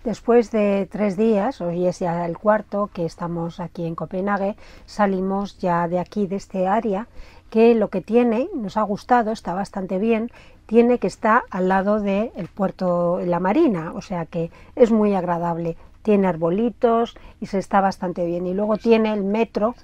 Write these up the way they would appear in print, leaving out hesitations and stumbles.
Después de 3 días, hoy es ya el cuarto que estamos aquí en Copenhague, salimos ya de aquí, de este área, que lo que tiene, nos ha gustado, está bastante bien, tiene que está al lado del puerto, la marina, o sea que es muy agradable, tiene arbolitos y se está bastante bien. Y luego tiene el metro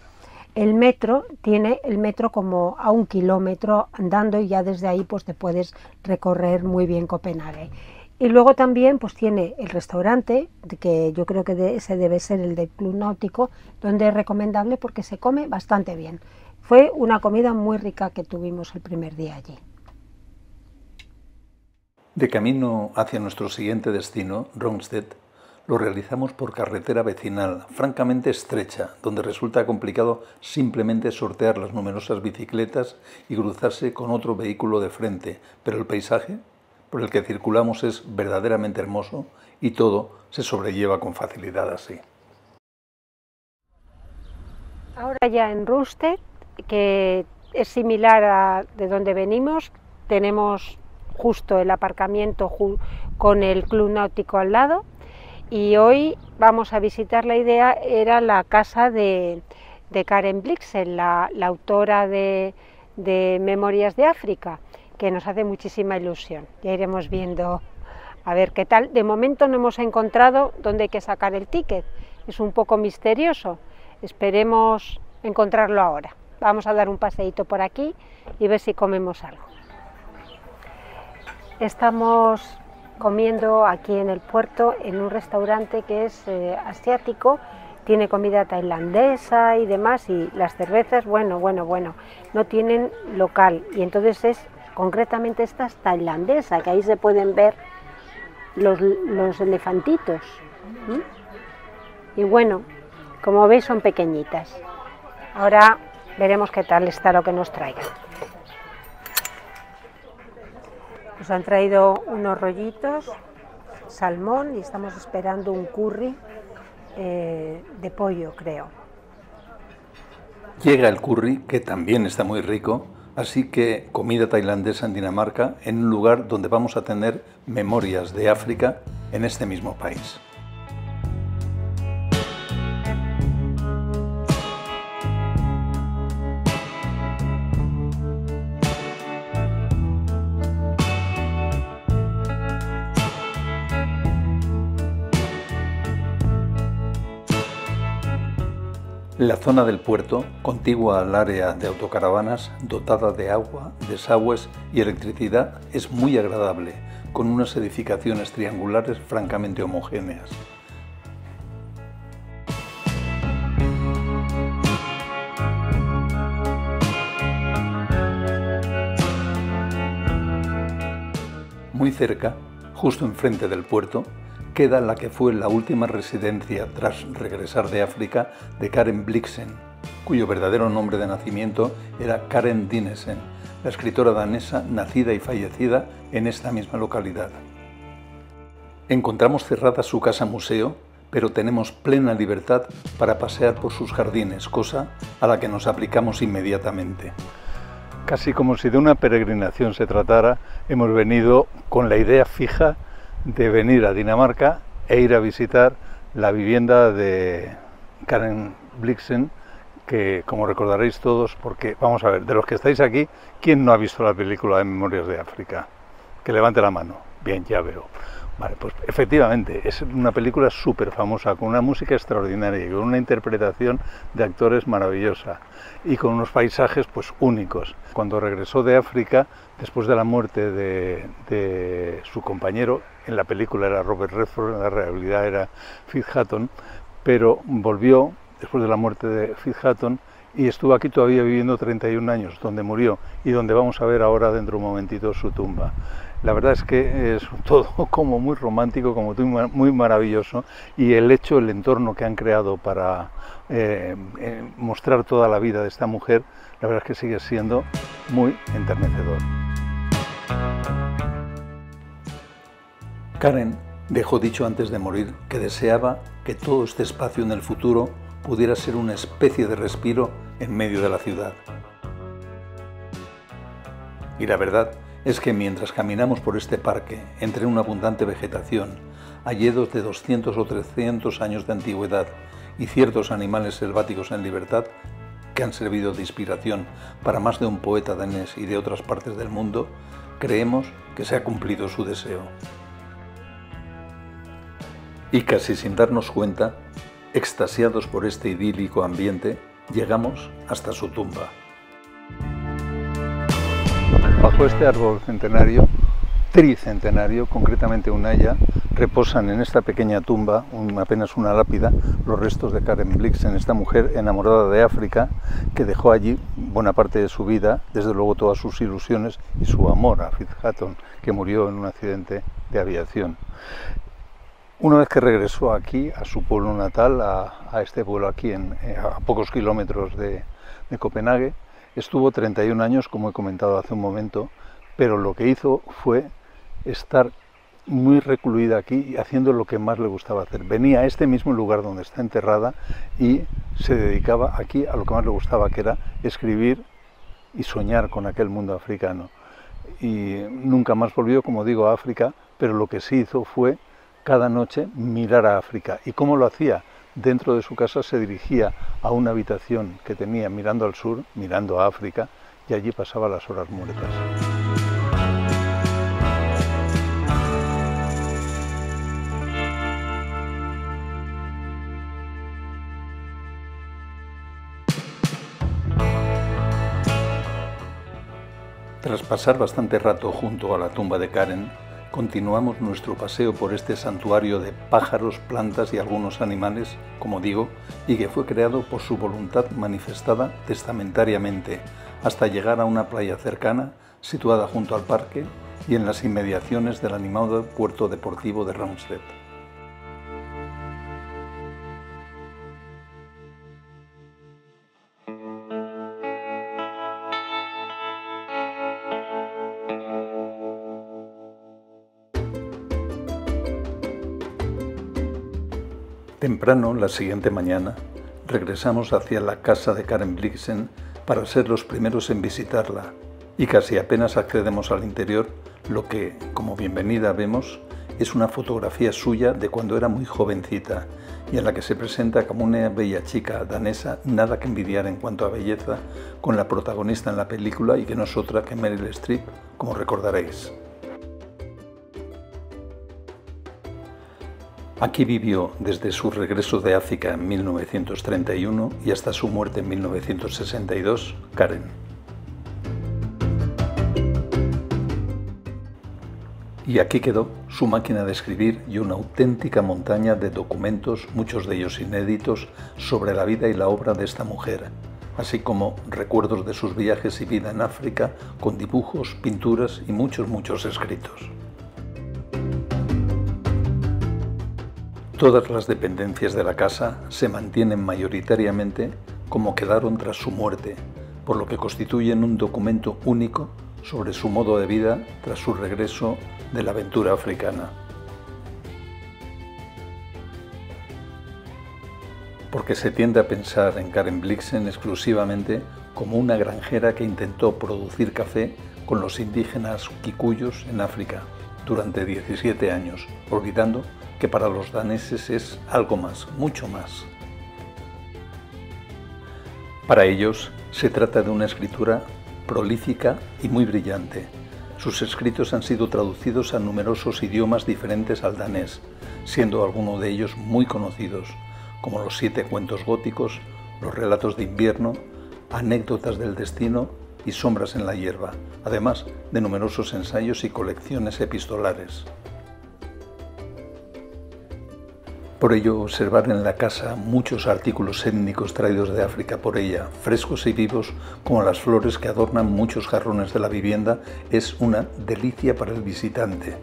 tiene el metro como a 1 kilómetro andando y ya desde ahí pues te puedes recorrer muy bien Copenhague. Y luego también pues tiene el restaurante, que yo creo que ese debe ser el del Club Náutico, donde es recomendable porque se come bastante bien. Fue una comida muy rica que tuvimos el primer día allí. De camino hacia nuestro siguiente destino, Rungsted, lo realizamos por carretera vecinal, francamente estrecha, donde resulta complicado simplemente sortear las numerosas bicicletas y cruzarse con otro vehículo de frente, pero el paisaje por el que circulamos es verdaderamente hermoso y todo se sobrelleva con facilidad así. Ahora ya en Rungsted, que es similar a de donde venimos, tenemos justo el aparcamiento con el Club Náutico al lado, y hoy vamos a visitar, la idea era la casa de Karen Blixen, la autora de Memorias de África, que nos hace muchísima ilusión. Ya iremos viendo a ver qué tal. De momento no hemos encontrado dónde hay que sacar el ticket, es un poco misterioso, esperemos encontrarlo ahora. Vamos a dar un paseíto por aquí y ver si comemos algo. Estamos comiendo aquí en el puerto en un restaurante que es asiático, tiene comida tailandesa y demás, y las cervezas, bueno, no tienen local, y entonces es concretamente esta es tailandesa, que ahí se pueden ver los elefantitos. Y bueno, como veis son pequeñitas. Ahora veremos qué tal está lo que nos traigan. Nos han traído unos rollitos, salmón, y estamos esperando un curry de pollo, creo. Llega el curry, que también está muy rico, así que comida tailandesa en Dinamarca, en un lugar donde vamos a tener memorias de África en este mismo país. La zona del puerto, contigua al área de autocaravanas, dotada de agua, desagües y electricidad, es muy agradable, con unas edificaciones triangulares francamente homogéneas. Muy cerca, justo enfrente del puerto, queda la que fue la última residencia tras regresar de África de Karen Blixen, cuyo verdadero nombre de nacimiento era Karen Dinesen, la escritora danesa nacida y fallecida en esta misma localidad. Encontramos cerrada su casa museo, pero tenemos plena libertad para pasear por sus jardines, cosa a la que nos aplicamos inmediatamente. Casi como si de una peregrinación se tratara, hemos venido con la idea fija de venir a Dinamarca e ir a visitar la vivienda de Karen Blixen, que como recordaréis todos, porque vamos a ver, de los que estáis aquí, ¿quién no ha visto la película de Memorias de África? Que levante la mano. Bien, ya veo. Vale, pues efectivamente, es una película súper famosa, con una música extraordinaria y con una interpretación de actores maravillosa y con unos paisajes pues únicos. Cuando regresó de África, después de la muerte de su compañero, en la película era Robert Redford, en la realidad era Fitz Hatton, pero volvió después de la muerte de Fitz Hatton y estuvo aquí todavía viviendo 31 años, donde murió y donde vamos a ver ahora dentro de un momentito su tumba. La verdad es que es todo como muy romántico, como muy maravilloso, y el entorno que han creado para mostrar toda la vida de esta mujer, la verdad es que sigue siendo muy enternecedor. Karen dejó dicho antes de morir que deseaba que todo este espacio en el futuro pudiera ser una especie de respiro en medio de la ciudad. Y la verdad es que mientras caminamos por este parque, entre una abundante vegetación, hayedos de 200 o 300 años de antigüedad y ciertos animales selváticos en libertad que han servido de inspiración para más de un poeta danés y de otras partes del mundo, creemos que se ha cumplido su deseo. Y casi sin darnos cuenta, extasiados por este idílico ambiente, llegamos hasta su tumba. Bajo este árbol centenario, tricentenario, concretamente un haya, reposan en esta pequeña tumba, apenas una lápida, los restos de Karen Blixen, esta mujer enamorada de África, que dejó allí buena parte de su vida, desde luego todas sus ilusiones y su amor a Fitz Hatton, que murió en un accidente de aviación. Una vez que regresó aquí, a su pueblo natal, a este pueblo aquí a pocos kilómetros de Copenhague, estuvo 31 años, como he comentado hace un momento, pero lo que hizo fue estar muy recluida aquí, haciendo lo que más le gustaba hacer. Venía a este mismo lugar donde está enterrada y se dedicaba aquí a lo que más le gustaba, que era escribir y soñar con aquel mundo africano. Y nunca más volvió, como digo, a África, pero lo que sí hizo fue cada noche mirar a África. ¿Y cómo lo hacía? Dentro de su casa se dirigía a una habitación que tenía mirando al sur, mirando a África, y allí pasaba las horas muertas. Tras pasar bastante rato junto a la tumba de Karen, continuamos nuestro paseo por este santuario de pájaros, plantas y algunos animales, como digo, y que fue creado por su voluntad manifestada testamentariamente, hasta llegar a una playa cercana, situada junto al parque y en las inmediaciones del animado puerto deportivo de Rungsted. Temprano, la siguiente mañana, regresamos hacia la casa de Karen Blixen para ser los primeros en visitarla, y casi apenas accedemos al interior, lo que, como bienvenida vemos, es una fotografía suya de cuando era muy jovencita, y en la que se presenta como una bella chica danesa, nada que envidiar en cuanto a belleza, con la protagonista en la película y que no es otra que Meryl Streep, como recordaréis. Aquí vivió desde su regreso de África en 1931 y hasta su muerte en 1962, Karen. Y aquí quedó su máquina de escribir y una auténtica montaña de documentos, muchos de ellos inéditos, sobre la vida y la obra de esta mujer, así como recuerdos de sus viajes y vida en África, con dibujos, pinturas y muchos escritos. Todas las dependencias de la casa se mantienen mayoritariamente como quedaron tras su muerte, por lo que constituyen un documento único sobre su modo de vida tras su regreso de la aventura africana. Porque se tiende a pensar en Karen Blixen exclusivamente como una granjera que intentó producir café con los indígenas kikuyos en África durante 17 años, olvidando que para los daneses es algo más, mucho más. Para ellos se trata de una escritura prolífica y muy brillante. Sus escritos han sido traducidos a numerosos idiomas diferentes al danés, siendo algunos de ellos muy conocidos, como los 7 cuentos góticos, los relatos de invierno, anécdotas del destino y sombras en la hierba, además de numerosos ensayos y colecciones epistolares. Por ello, observar en la casa muchos artículos étnicos traídos de África por ella, frescos y vivos como las flores que adornan muchos jarrones de la vivienda, es una delicia para el visitante.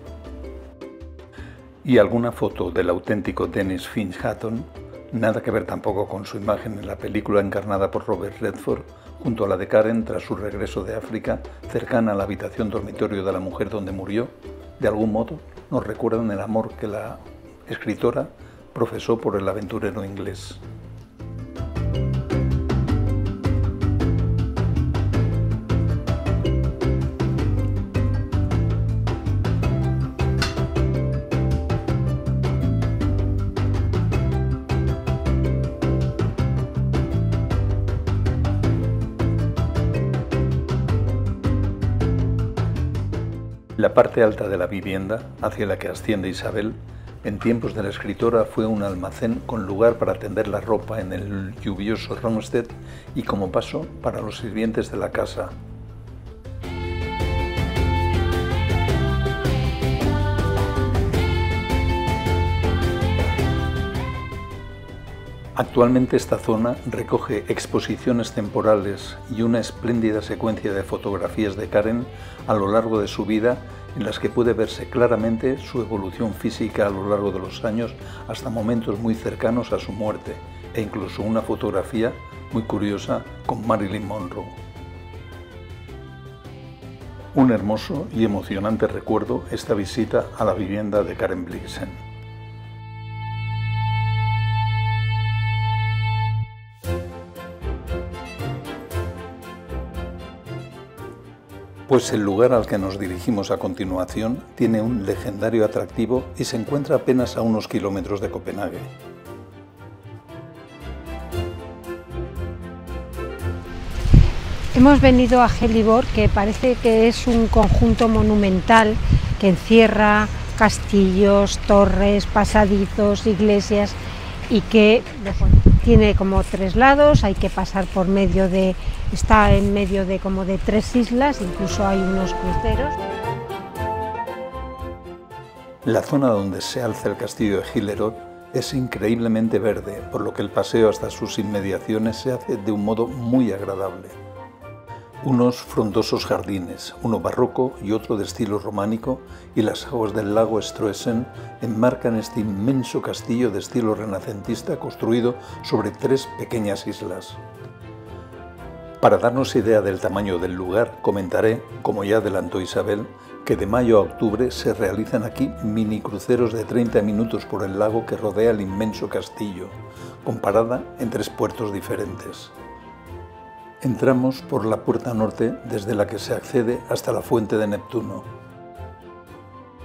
Y alguna foto del auténtico Dennis Finch Hatton, nada que ver tampoco con su imagen en la película encarnada por Robert Redford, junto a la de Karen tras su regreso de África, cercana a la habitación dormitorio de la mujer donde murió, de algún modo nos recuerdan el amor que la escritora profesó por el aventurero inglés. la parte alta de la vivienda, hacia la que asciende Isabel, en tiempos de la escritora fue un almacén con lugar para tender la ropa en el lluvioso Römstedt y como paso para los sirvientes de la casa. Actualmente esta zona recoge exposiciones temporales y una espléndida secuencia de fotografías de Karen a lo largo de su vida, en las que puede verse claramente su evolución física a lo largo de los años hasta momentos muy cercanos a su muerte, e incluso una fotografía muy curiosa con Marilyn Monroe. Un hermoso y emocionante recuerdo esta visita a la vivienda de Karen Blixen. Pues el lugar al que nos dirigimos a continuación tiene un legendario atractivo y se encuentra apenas a unos kilómetros de Copenhague. Hemos venido a Helligborg, que parece que es un conjunto monumental que encierra castillos, torres, pasadizos, iglesias y que tiene como 3 lados, hay que pasar por medio de, está en medio de como de 3 islas, incluso hay unos cruceros. La zona donde se alza el castillo de Hillerød es increíblemente verde, por lo que el paseo hasta sus inmediaciones se hace de un modo muy agradable. Unos frondosos jardines, uno barroco y otro de estilo románico, y las aguas del lago Strösen enmarcan este inmenso castillo de estilo renacentista construido sobre 3 pequeñas islas. Para darnos idea del tamaño del lugar, comentaré, como ya adelantó Isabel, que de mayo a octubre se realizan aquí mini cruceros de 30 minutos por el lago que rodea el inmenso castillo, con parada en 3 puertos diferentes. Entramos por la puerta norte, desde la que se accede hasta la fuente de Neptuno.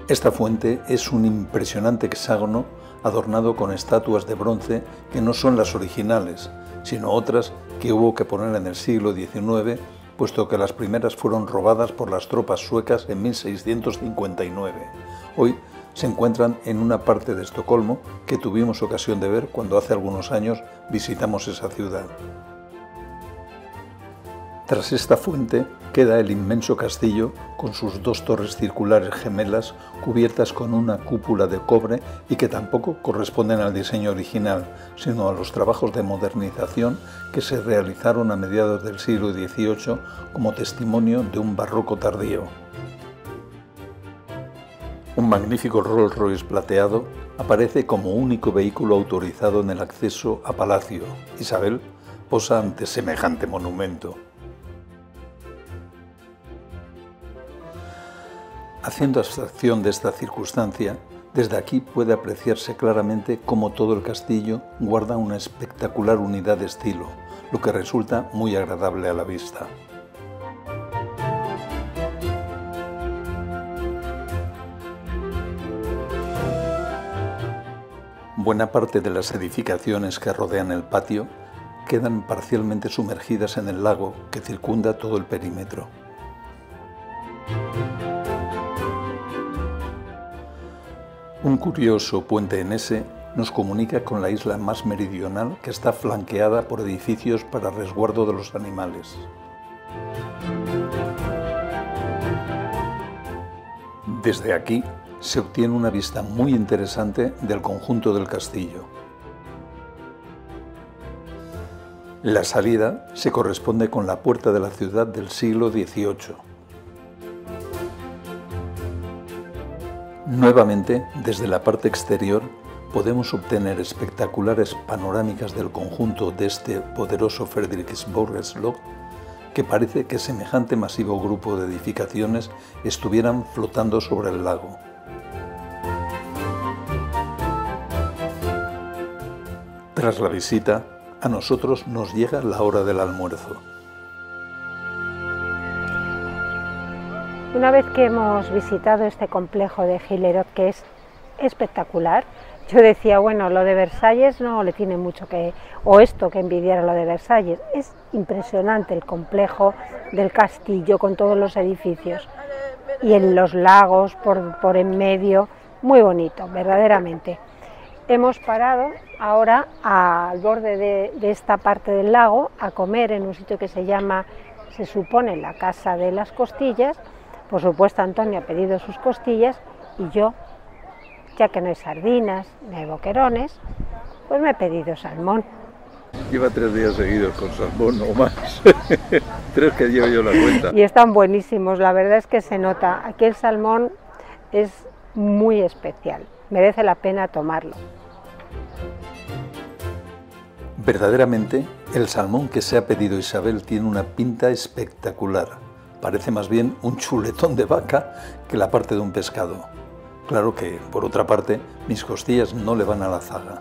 Esta fuente es un impresionante hexágono adornado con estatuas de bronce que no son las originales, sino otras que hubo que poner en el siglo XIX, puesto que las primeras fueron robadas por las tropas suecas en 1659. Hoy se encuentran en una parte de Estocolmo que tuvimos ocasión de ver cuando hace algunos años visitamos esa ciudad. Tras esta fuente queda el inmenso castillo con sus 2 torres circulares gemelas cubiertas con una cúpula de cobre y que tampoco corresponden al diseño original, sino a los trabajos de modernización que se realizaron a mediados del siglo XVIII como testimonio de un barroco tardío. Un magnífico Rolls Royce plateado aparece como único vehículo autorizado en el acceso a Palacio. Isabel posa ante semejante monumento. Haciendo abstracción de esta circunstancia, desde aquí puede apreciarse claramente cómo todo el castillo guarda una espectacular unidad de estilo, lo que resulta muy agradable a la vista. Buena parte de las edificaciones que rodean el patio quedan parcialmente sumergidas en el lago que circunda todo el perímetro. Un curioso puente Enese nos comunica con la isla más meridional, que está flanqueada por edificios para resguardo de los animales. Desde aquí se obtiene una vista muy interesante del conjunto del castillo. La salida se corresponde con la puerta de la ciudad del siglo XVIII. Nuevamente, desde la parte exterior, podemos obtener espectaculares panorámicas del conjunto de este poderoso Frederiksborg Slott, que parece que semejante masivo grupo de edificaciones estuvieran flotando sobre el lago. Tras la visita, a nosotros nos llega la hora del almuerzo. Una vez que hemos visitado este complejo de Hillerød, que es espectacular, yo decía, bueno, lo de Versalles no le tiene mucho que, o esto que envidiar a lo de Versalles. Es impresionante el complejo del castillo con todos los edificios y en los lagos por en medio, muy bonito, verdaderamente. Hemos parado ahora al borde de esta parte del lago a comer en un sitio que se llama, se supone, la Casa de las Costillas. Por supuesto, Antonio ha pedido sus costillas y yo, ya que no hay sardinas, ni hay boquerones, pues me he pedido salmón. Lleva 3 días seguidos con salmón o más. 3 que llevo yo la cuenta. Y están buenísimos, la verdad es que se nota. Aquí el salmón es muy especial, merece la pena tomarlo. Verdaderamente, el salmón que se ha pedido Isabel tiene una pinta espectacular. Parece más bien un chuletón de vaca que la parte de un pescado. Claro que, por otra parte, mis costillas no le van a la zaga.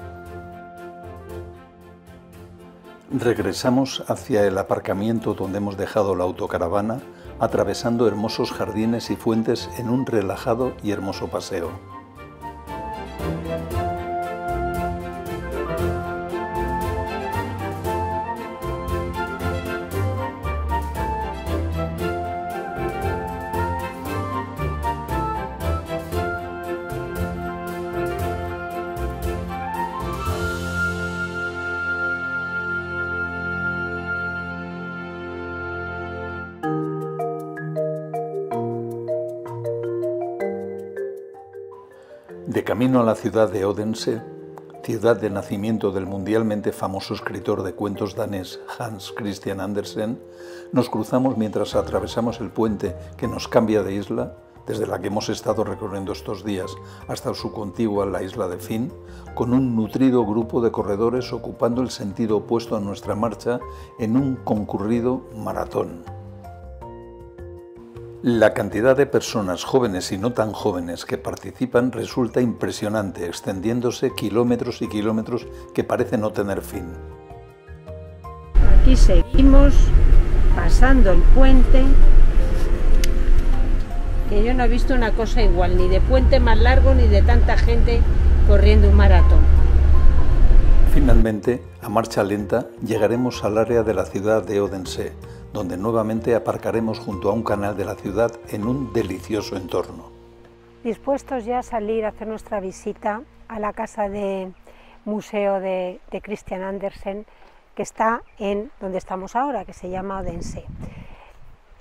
Regresamos hacia el aparcamiento donde hemos dejado la autocaravana, atravesando hermosos jardines y fuentes en un relajado y hermoso paseo. De camino a la ciudad de Odense, ciudad de nacimiento del mundialmente famoso escritor de cuentos danés Hans Christian Andersen, nos cruzamos mientras atravesamos el puente que nos cambia de isla, desde la que hemos estado recorriendo estos días hasta su contigua la isla de Fyn, con un nutrido grupo de corredores ocupando el sentido opuesto a nuestra marcha en un concurrido maratón. La cantidad de personas jóvenes y no tan jóvenes que participan resulta impresionante, extendiéndose kilómetros y kilómetros que parece no tener fin. Aquí seguimos pasando el puente, que yo no he visto una cosa igual, ni de puente más largo ni de tanta gente corriendo un maratón. Finalmente, a marcha lenta, llegaremos al área de la ciudad de Odense, donde nuevamente aparcaremos junto a un canal de la ciudad en un delicioso entorno. Dispuestos ya a salir a hacer nuestra visita a la casa de museo de Christian Andersen, que está en donde estamos ahora, que se llama Odense.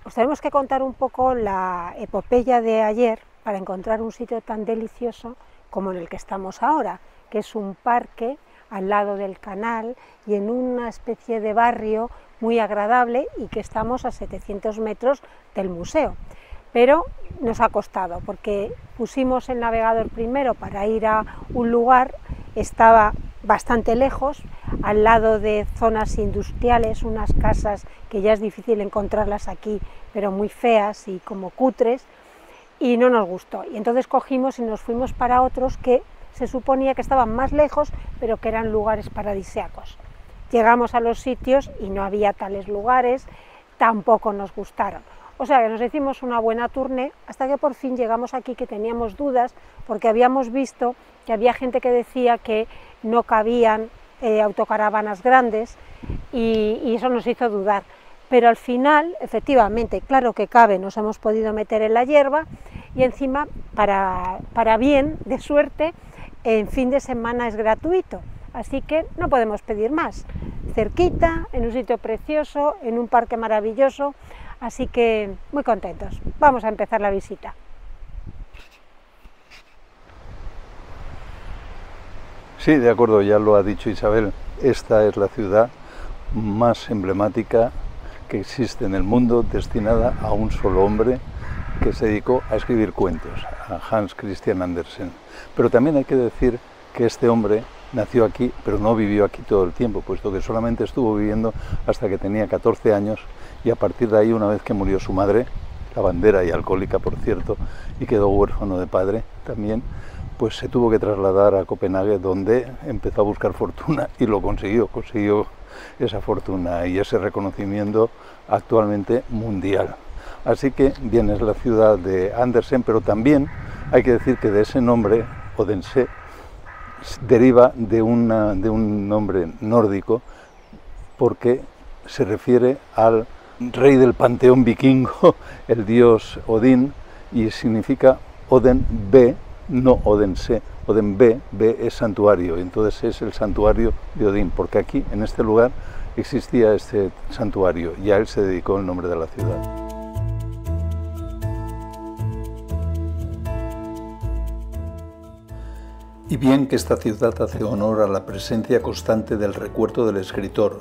Os tenemos que contar un poco la epopeya de ayer para encontrar un sitio tan delicioso como en el que estamos ahora, que es un parque al lado del canal y en una especie de barrio muy agradable y que estamos a 700 metros del museo. Pero nos ha costado porque pusimos el navegador primero para ir a un lugar, estaba bastante lejos, al lado de zonas industriales, unas casas que ya es difícil encontrarlas aquí, pero muy feas y como cutres, y no nos gustó. Y entonces cogimos y nos fuimos para otros que se suponía que estaban más lejos, pero que eran lugares paradisíacos. Llegamos a los sitios y no había tales lugares, tampoco nos gustaron. O sea que nos hicimos una buena tournée hasta que por fin llegamos aquí, que teníamos dudas porque habíamos visto que había gente que decía que no cabían autocaravanas grandes y eso nos hizo dudar. Pero al final, efectivamente, claro que cabe, nos hemos podido meter en la hierba y encima, para bien, de suerte, en fin de semana es gratuito. Así que no podemos pedir más, cerquita, en un sitio precioso, en un parque maravilloso, así que muy contentos. Vamos a empezar la visita. Sí, de acuerdo, ya lo ha dicho Isabel, esta es la ciudad más emblemática que existe en el mundo, destinada a un solo hombre que se dedicó a escribir cuentos, a Hans Christian Andersen. Pero también hay que decir que este hombre nació aquí, pero no vivió aquí todo el tiempo, puesto que solamente estuvo viviendo hasta que tenía 14 años y a partir de ahí, una vez que murió su madre, lavandera y alcohólica por cierto, y quedó huérfano de padre también, pues se tuvo que trasladar a Copenhague, donde empezó a buscar fortuna y lo consiguió esa fortuna y ese reconocimiento actualmente mundial. Así que bien, es la ciudad de Andersen, pero también hay que decir que de ese nombre, Odense, deriva de un nombre nórdico porque se refiere al rey del panteón vikingo, el dios Odín, y significa Oden B, no Odense. Oden B es santuario, entonces es el santuario de Odín, porque aquí, en este lugar, existía este santuario y a él se dedicó el nombre de la ciudad. Y bien que esta ciudad hace honor a la presencia constante del recuerdo del escritor,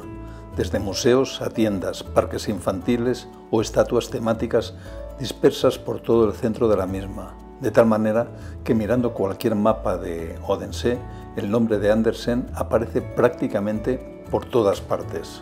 desde museos a tiendas, parques infantiles o estatuas temáticas dispersas por todo el centro de la misma, de tal manera que mirando cualquier mapa de Odense, el nombre de Andersen aparece prácticamente por todas partes.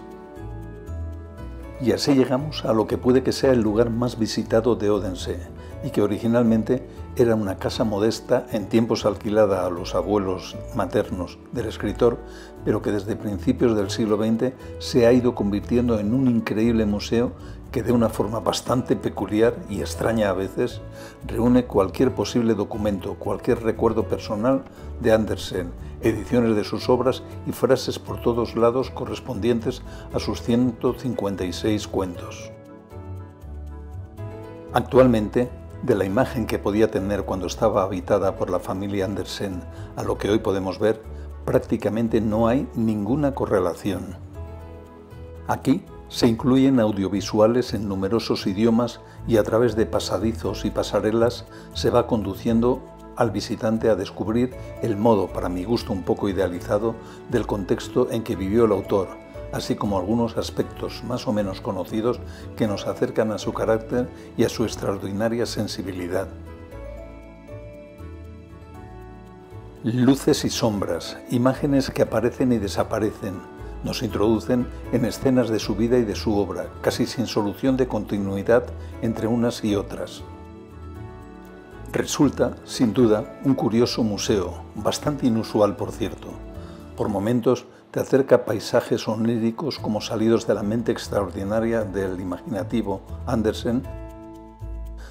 Y así llegamos a lo que puede que sea el lugar más visitado de Odense, y que originalmente era una casa modesta en tiempos alquilada a los abuelos maternos del escritor, pero que desde principios del siglo XX se ha ido convirtiendo en un increíble museo que de una forma bastante peculiar y extraña a veces reúne cualquier posible documento, cualquier recuerdo personal de Andersen, ediciones de sus obras y frases por todos lados correspondientes a sus 156 cuentos. Actualmente, de la imagen que podía tener cuando estaba habitada por la familia Andersen a lo que hoy podemos ver, prácticamente no hay ninguna correlación. Aquí se incluyen audiovisuales en numerosos idiomas y a través de pasadizos y pasarelas se va conduciendo al visitante a descubrir el modo, para mi gusto un poco idealizado, del contexto en que vivió el autor, así como algunos aspectos más o menos conocidos que nos acercan a su carácter y a su extraordinaria sensibilidad. Luces y sombras, imágenes que aparecen y desaparecen, nos introducen en escenas de su vida y de su obra, casi sin solución de continuidad entre unas y otras. Resulta, sin duda, un curioso museo, bastante inusual por cierto. Por momentos te acerca paisajes oníricos como salidos de la mente extraordinaria del imaginativo Andersen.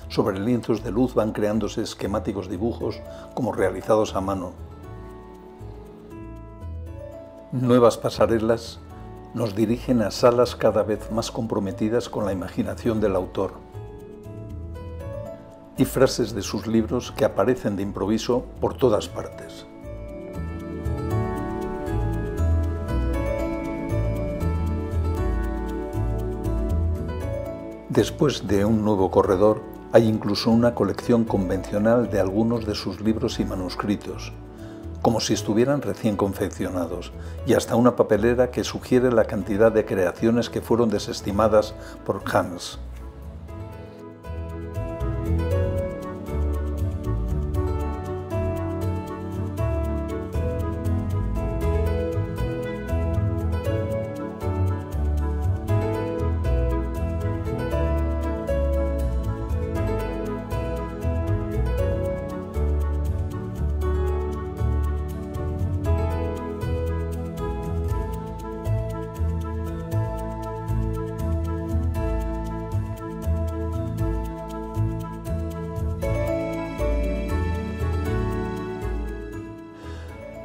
Sobre lienzos de luz van creándose esquemáticos dibujos como realizados a mano. Nuevas pasarelas nos dirigen a salas cada vez más comprometidas con la imaginación del autor. Y frases de sus libros que aparecen de improviso por todas partes. Después de un nuevo corredor, hay incluso una colección convencional de algunos de sus libros y manuscritos, como si estuvieran recién confeccionados, y hasta una papelera que sugiere la cantidad de creaciones que fueron desestimadas por Hans.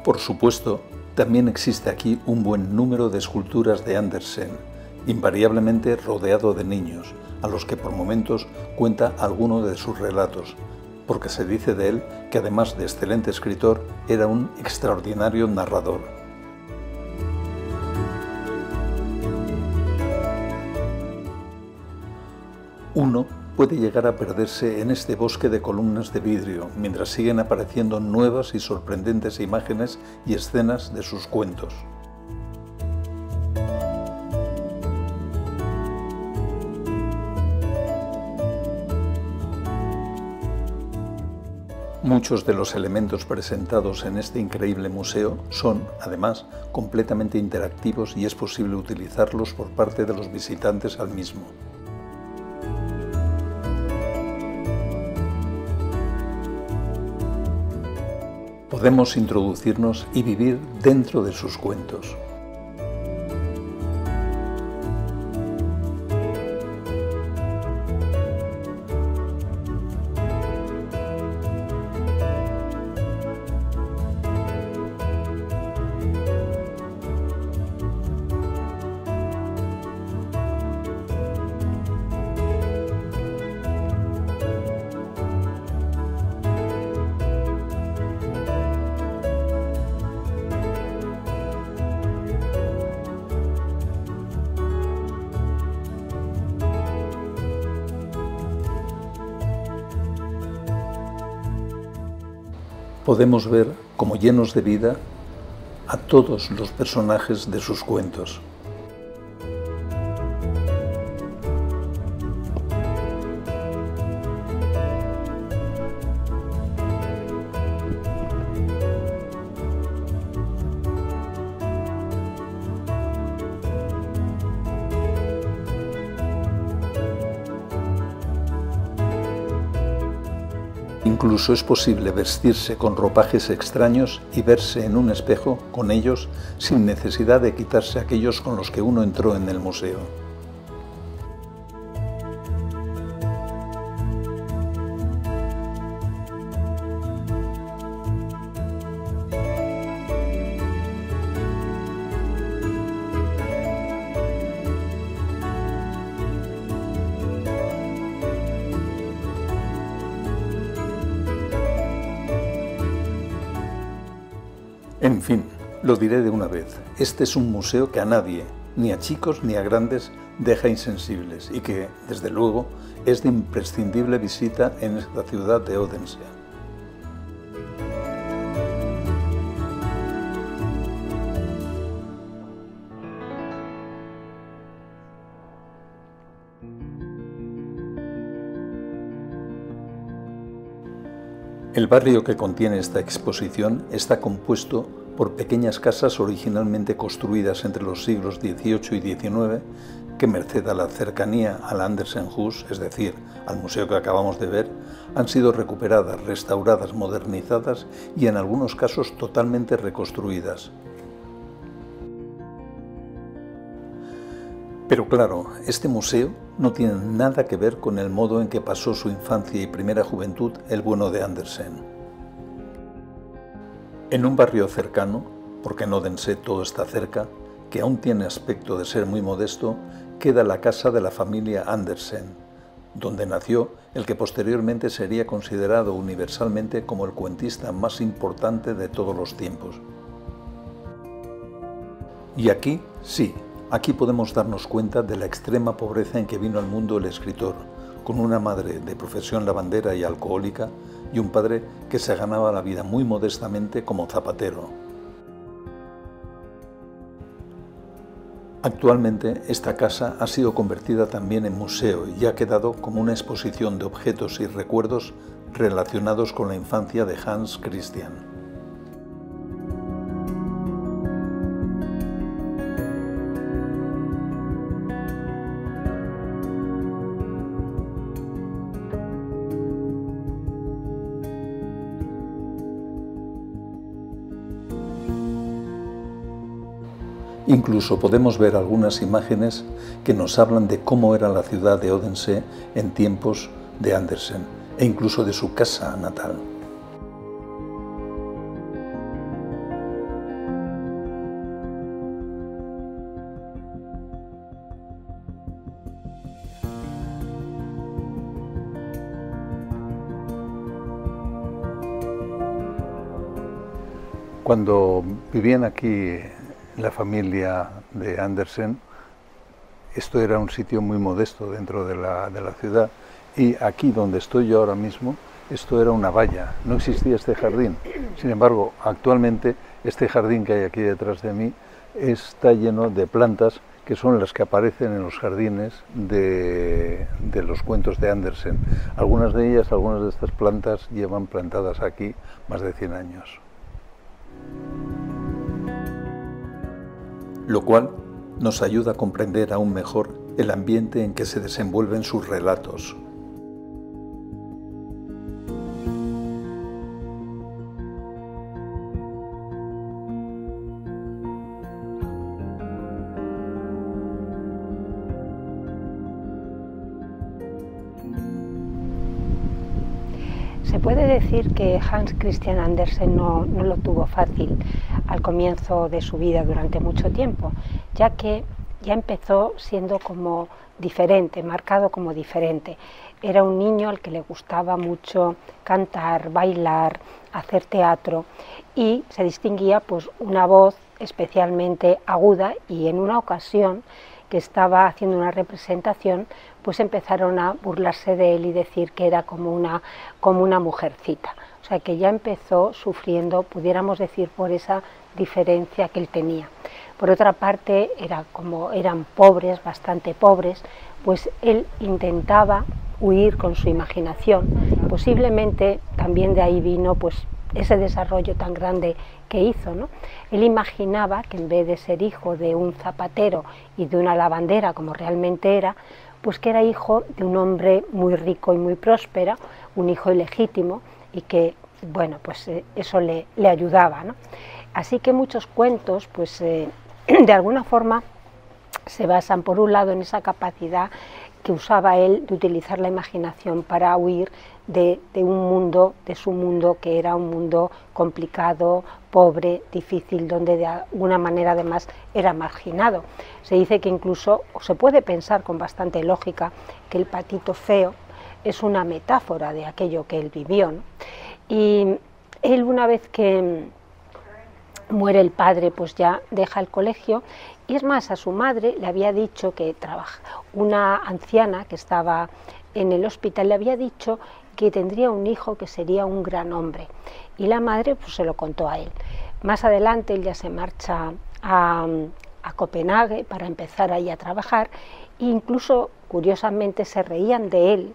Por supuesto, también existe aquí un buen número de esculturas de Andersen, invariablemente rodeado de niños, a los que por momentos cuenta alguno de sus relatos, porque se dice de él que además de excelente escritor, era un extraordinario narrador. Uno puede llegar a perderse en este bosque de columnas de vidrio, mientras siguen apareciendo nuevas y sorprendentes imágenes y escenas de sus cuentos. Muchos de los elementos presentados en este increíble museo son, además, completamente interactivos y es posible utilizarlos por parte de los visitantes al mismo. Podemos introducirnos y vivir dentro de sus cuentos. podemos ver como llenos de vida a todos los personajes de sus cuentos. Incluso es posible vestirse con ropajes extraños y verse en un espejo con ellos sin necesidad de quitarse aquellos con los que uno entró en el museo. En fin, lo diré de una vez, este es un museo que a nadie, ni a chicos ni a grandes, deja insensibles y que, desde luego, es de imprescindible visita en esta ciudad de Odense. El barrio que contiene esta exposición está compuesto por pequeñas casas originalmente construidas entre los siglos XVIII y XIX que, merced a la cercanía al Andersenhus, es decir, al museo que acabamos de ver, han sido recuperadas, restauradas, modernizadas y en algunos casos totalmente reconstruidas. Pero claro, este museo no tiene nada que ver con el modo en que pasó su infancia y primera juventud el bueno de Andersen. En un barrio cercano, porque en Odense todo está cerca, que aún tiene aspecto de ser muy modesto, queda la casa de la familia Andersen, donde nació el que posteriormente sería considerado universalmente como el cuentista más importante de todos los tiempos. Y aquí, sí, aquí podemos darnos cuenta de la extrema pobreza en que vino al mundo el escritor, con una madre de profesión lavandera y alcohólica y un padre que se ganaba la vida muy modestamente como zapatero. Actualmente esta casa ha sido convertida también en museo y ha quedado como una exposición de objetos y recuerdos relacionados con la infancia de Hans Christian. Incluso podemos ver algunas imágenes que nos hablan de cómo era la ciudad de Odense en tiempos de Andersen e incluso de su casa natal. Cuando vivían aquí la familia de Andersen, esto era un sitio muy modesto dentro de la ciudad, y aquí donde estoy yo ahora mismo, esto era una valla, no existía este jardín. Sin embargo, actualmente este jardín que hay aquí detrás de mí está lleno de plantas que son las que aparecen en los jardines de los cuentos de Andersen. Algunas de ellas, algunas de estas plantas llevan plantadas aquí más de 100 años. Lo cual nos ayuda a comprender aún mejor el ambiente en que se desenvuelven sus relatos. Se puede decir que Hans Christian Andersen no lo tuvo fácil al comienzo de su vida durante mucho tiempo, ya que ya empezó siendo como diferente, marcado como diferente. Era un niño al que le gustaba mucho cantar, bailar, hacer teatro, y se distinguía pues una voz especialmente aguda, y en una ocasión que estaba haciendo una representación, pues empezaron a burlarse de él y decir que era como una mujercita. O sea que ya empezó sufriendo, pudiéramos decir, por esa diferencia que él tenía. Por otra parte, eran pobres, bastante pobres, pues él intentaba huir con su imaginación. Posiblemente también de ahí vino pues ese desarrollo tan grande que hizo, ¿no? Él imaginaba que en vez de ser hijo de un zapatero y de una lavandera, como realmente era, pues que era hijo de un hombre muy rico y muy próspero, un hijo ilegítimo, y que, bueno, pues eso le ayudaba, ¿no? Así que muchos cuentos, pues de alguna forma se basan, por un lado, en esa capacidad que usaba él de utilizar la imaginación para huir de un mundo, de su mundo, que era un mundo complicado, pobre, difícil, donde de alguna manera además era marginado. Se dice que incluso, o se puede pensar con bastante lógica, que el patito feo es una metáfora de aquello que él vivió, ¿no? Y él, una vez que muere el padre, pues ya deja el colegio, y es más, a su madre le había dicho que una anciana que estaba en el hospital le había dicho que tendría un hijo que sería un gran hombre, y la madre pues se lo contó a él. Más adelante él ya se marcha a Copenhague para empezar ahí a trabajar, e incluso curiosamente se reían de él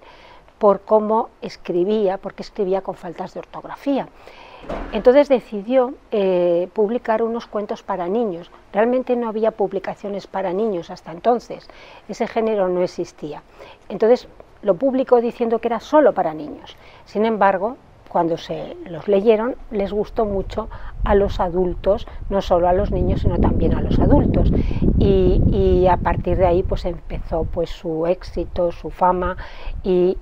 por cómo escribía, porque escribía con faltas de ortografía. Entonces decidió publicar unos cuentos para niños. Realmente no había publicaciones para niños hasta entonces, ese género no existía. Entonces lo publicó diciendo que era solo para niños. Sin embargo, cuando se los leyeron, les gustó mucho a los adultos, no solo a los niños, sino también a los adultos. Y a partir de ahí pues empezó pues su éxito, su fama, y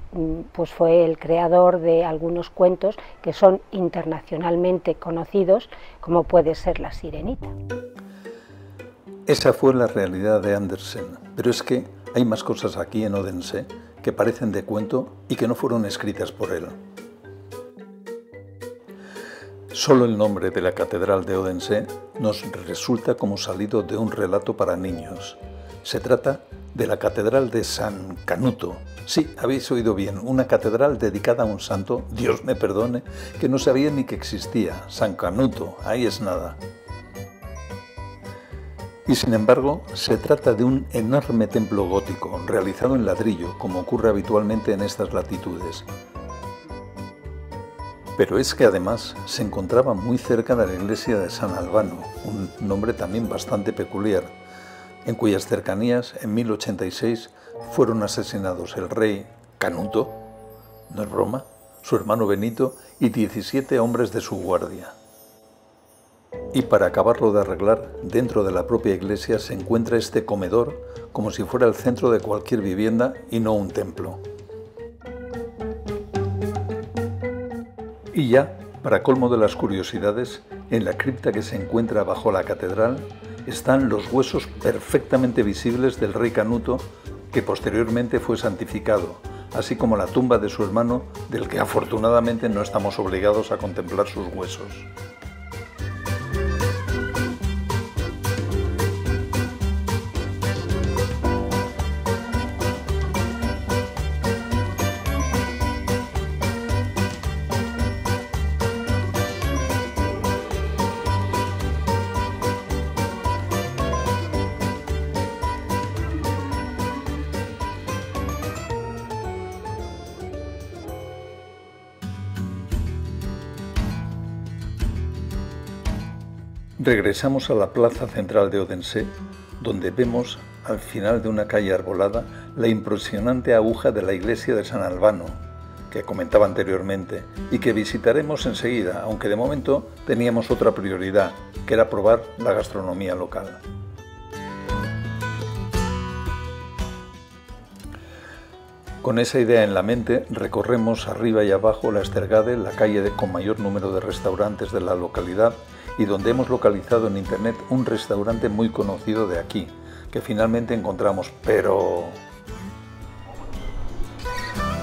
pues fue el creador de algunos cuentos que son internacionalmente conocidos, como puede ser La Sirenita. Esa fue la realidad de Andersen, pero es que hay más cosas aquí en Odense que parecen de cuento y que no fueron escritas por él. Solo el nombre de la Catedral de Odense nos resulta como salido de un relato para niños. Se trata de la Catedral de San Canuto. Sí, habéis oído bien, una catedral dedicada a un santo, Dios me perdone, que no sabía ni que existía. San Canuto, ahí es nada. Y sin embargo, se trata de un enorme templo gótico, realizado en ladrillo, como ocurre habitualmente en estas latitudes. Pero es que además se encontraba muy cerca de la iglesia de San Albano, un nombre también bastante peculiar, en cuyas cercanías en 1086 fueron asesinados el rey Canuto, no es broma, su hermano Benito y 17 hombres de su guardia. Y para acabarlo de arreglar, dentro de la propia iglesia se encuentra este comedor como si fuera el centro de cualquier vivienda y no un templo. Y ya, para colmo de las curiosidades, en la cripta que se encuentra bajo la catedral están los huesos perfectamente visibles del rey Canuto, que posteriormente fue santificado, así como la tumba de su hermano, del que afortunadamente no estamos obligados a contemplar sus huesos. Regresamos a la plaza central de Odense, donde vemos, al final de una calle arbolada, la impresionante aguja de la iglesia de San Albano, que comentaba anteriormente, y que visitaremos enseguida, aunque de momento teníamos otra prioridad, que era probar la gastronomía local. Con esa idea en la mente, recorremos arriba y abajo la Estergade, la calle con mayor número de restaurantes de la localidad, y donde hemos localizado en internet un restaurante muy conocido de aquí, que finalmente encontramos, pero...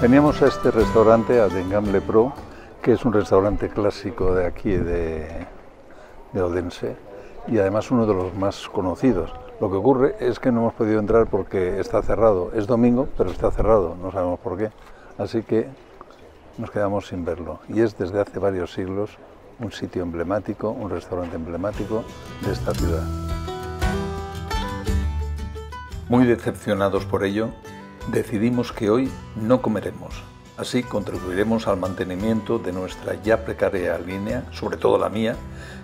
Veníamos a este restaurante, a Dengamle Pro, que es un restaurante clásico de aquí de Odense, y además uno de los más conocidos. Lo que ocurre es que no hemos podido entrar porque está cerrado. Es domingo, pero está cerrado, no sabemos por qué. Así que nos quedamos sin verlo. Y es desde hace varios siglos un sitio emblemático, un restaurante emblemático de esta ciudad. Muy decepcionados por ello, decidimos que hoy no comeremos. Así contribuiremos al mantenimiento de nuestra ya precaria línea, sobre todo la mía,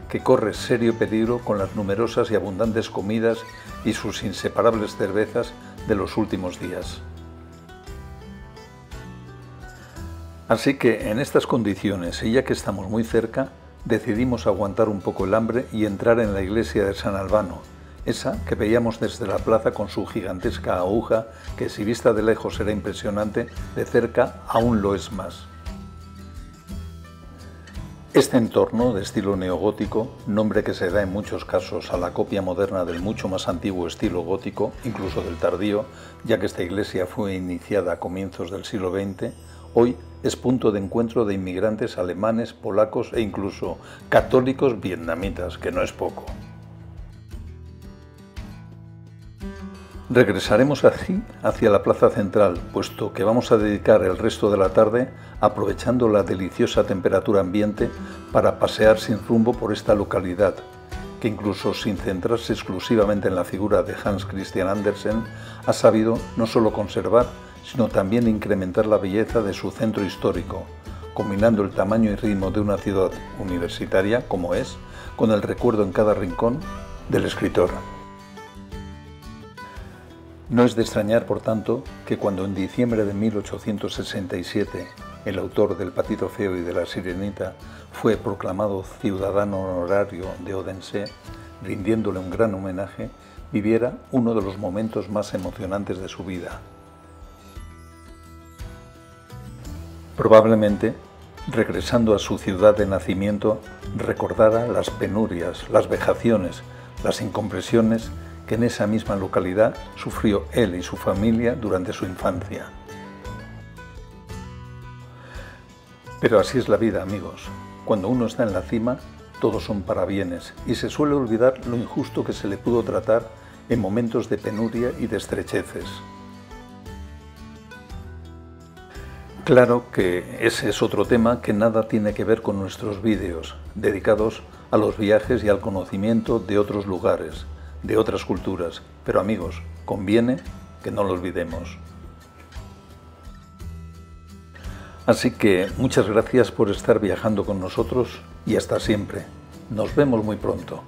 que corre serio peligro con las numerosas y abundantes comidas y sus inseparables cervezas de los últimos días. Así que en estas condiciones, y ya que estamos muy cerca, decidimos aguantar un poco el hambre y entrar en la iglesia de San Albano, esa que veíamos desde la plaza con su gigantesca aguja, que si vista de lejos era impresionante, de cerca aún lo es más. Este entorno de estilo neogótico, nombre que se da en muchos casos a la copia moderna del mucho más antiguo estilo gótico, incluso del tardío, ya que esta iglesia fue iniciada a comienzos del siglo XX, hoy es punto de encuentro de inmigrantes alemanes, polacos e incluso católicos vietnamitas, que no es poco. Regresaremos así hacia la plaza central, puesto que vamos a dedicar el resto de la tarde aprovechando la deliciosa temperatura ambiente para pasear sin rumbo por esta localidad, que incluso sin centrarse exclusivamente en la figura de Hans Christian Andersen, ha sabido no solo conservar, sino también incrementar la belleza de su centro histórico, combinando el tamaño y ritmo de una ciudad universitaria, como es, con el recuerdo en cada rincón del escritor. No es de extrañar, por tanto, que cuando en diciembre de 1867 el autor del Patito Feo y de la Sirenita fue proclamado ciudadano honorario de Odense, rindiéndole un gran homenaje, viviera uno de los momentos más emocionantes de su vida. Probablemente, regresando a su ciudad de nacimiento, recordara las penurias, las vejaciones, las incomprensiones que en esa misma localidad sufrió él y su familia durante su infancia. Pero así es la vida, amigos. Cuando uno está en la cima, todos son parabienes y se suele olvidar lo injusto que se le pudo tratar en momentos de penuria y de estrecheces. Claro que ese es otro tema que nada tiene que ver con nuestros vídeos, dedicados a los viajes y al conocimiento de otros lugares, de otras culturas, pero amigos, conviene que no lo olvidemos. Así que muchas gracias por estar viajando con nosotros y hasta siempre. Nos vemos muy pronto.